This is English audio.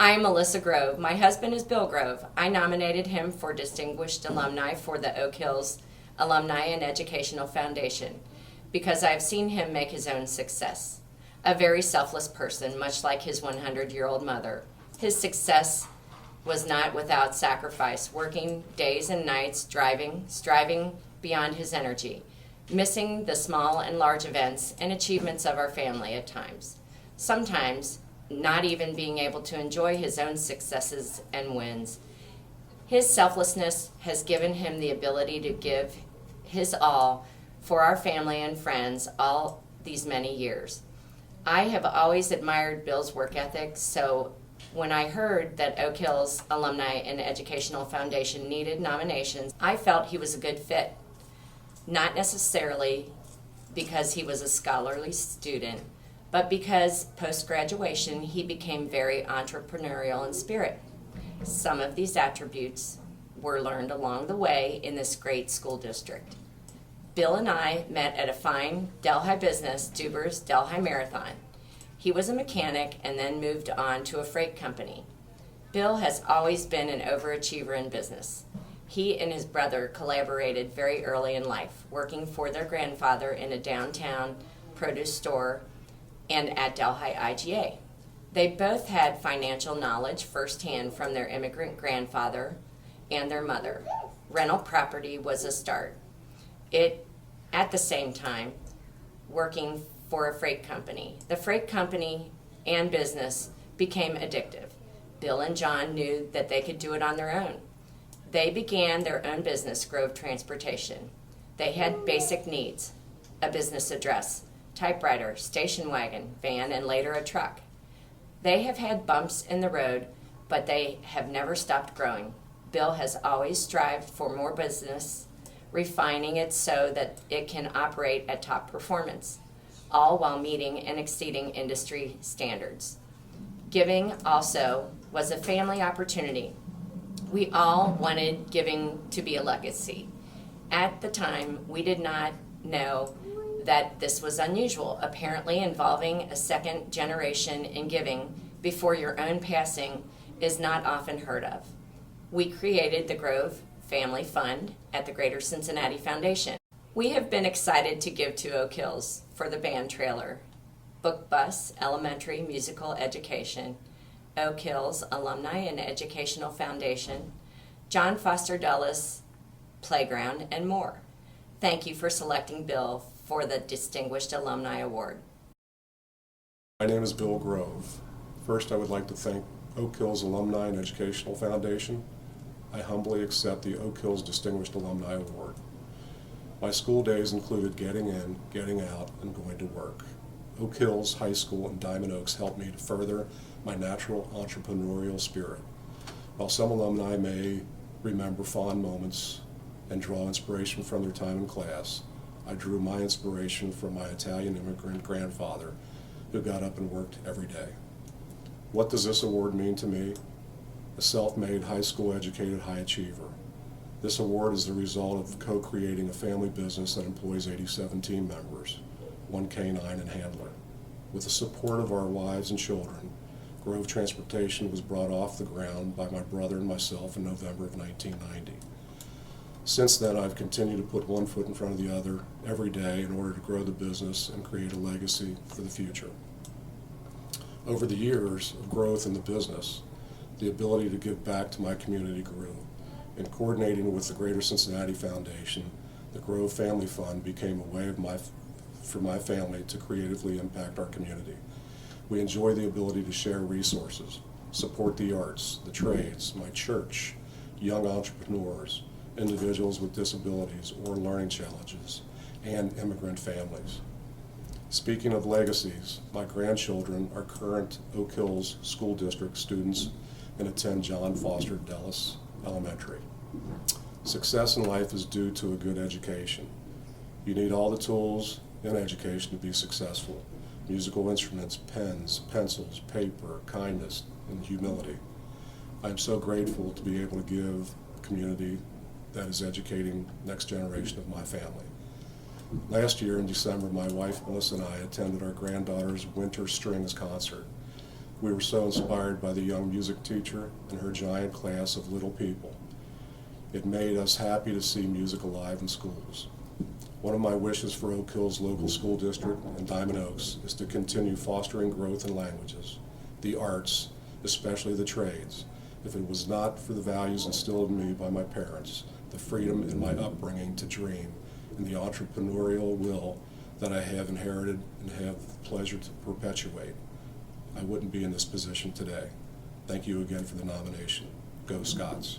I'm Melissa Grove. My husband is Bill Grove. I nominated him for Distinguished Alumni for the Oak Hills Alumni and Educational Foundation because I've seen him make his own success. A very selfless person, much like his 100-year-old mother. His success was not without sacrifice, working days and nights, striving beyond his energy, missing the small and large events and achievements of our family at times. Sometimes not even being able to enjoy his own successes and wins. His selflessness has given him the ability to give his all for our family and friends all these many years. I have always admired Bill's work ethic, so when I heard that Oak Hills Alumni and Educational Foundation needed nominations, I felt he was a good fit. Not necessarily because he was a scholarly student, but because post-graduation he became very entrepreneurial in spirit. Some of these attributes were learned along the way in this great school district. Bill and I met at a fine Delhi business, Duber's Delhi Marathon. He was a mechanic and then moved on to a freight company. Bill has always been an overachiever in business. He and his brother collaborated very early in life, working for their grandfather in a downtown produce store and at Delhi IGA. They both had financial knowledge firsthand from their immigrant grandfather and their mother. Rental property was a start. At the same time, working for a freight company. The freight company and business became addictive. Bill and John knew that they could do it on their own. They began their own business, Grove Transportation. They had basic needs: a business address, typewriter, station wagon, van, and later a truck. They have had bumps in the road, but they have never stopped growing. Bill has always strived for more business, refining it so that it can operate at top performance, all while meeting and exceeding industry standards. Giving also was a family opportunity. We all wanted giving to be a legacy. At the time, we did not know that this was unusual, apparently involving a second generation in giving before your own passing is not often heard of. We created the Grove Family Fund at the Greater Cincinnati Foundation. We have been excited to give to Oak Hills for the band trailer, book bus, elementary musical education, Oak Hills Alumni and Educational Foundation, John Foster Dulles Playground, and more. Thank you for selecting Bill for the Distinguished Alumni Award. My name is Bill Grove. First, I would like to thank Oak Hills Alumni and Educational Foundation. I humbly accept the Oak Hills Distinguished Alumni Award. My school days included getting in, getting out, and going to work. Oak Hills High School in Diamond Oaks helped me to further my natural entrepreneurial spirit. While some alumni may remember fond moments and draw inspiration from their time in class, I drew my inspiration from my Italian immigrant grandfather who got up and worked every day. What does this award mean to me? A self-made, high school educated high achiever. This award is the result of co-creating a family business that employs 87 team members, 1 canine and handler. With the support of our wives and children, Grove Transportation was brought off the ground by my brother and myself in November of 1990. Since then, I've continued to put one foot in front of the other every day in order to grow the business and create a legacy for the future. Over the years of growth in the business, the ability to give back to my community grew. In coordinating with the Greater Cincinnati Foundation, the Grove Family Fund became a way for my family to creatively impact our community. We enjoy the ability to share resources, support the arts, the trades, my church, young entrepreneurs, individuals with disabilities or learning challenges, and immigrant families. Speaking of legacies, my grandchildren are current Oak Hills School District students and attend John Foster Dulles Elementary. Success in life is due to a good education. You need all the tools in education to be successful: musical instruments, pens, pencils, paper, kindness, and humility. I am so grateful to be able to give a community that is educating the next generation of my family. Last year in December, my wife Melissa and I attended our granddaughter's Winter Strings concert. We were so inspired by the young music teacher and her giant class of little people. It made us happy to see music alive in schools. One of my wishes for Oak Hill's local school district and Diamond Oaks is to continue fostering growth in languages, the arts, especially the trades. If it was not for the values instilled in me by my parents, the freedom in my upbringing to dream, and the entrepreneurial will that I have inherited and have the pleasure to perpetuate, I wouldn't be in this position today. Thank you again for the nomination. Go Scots.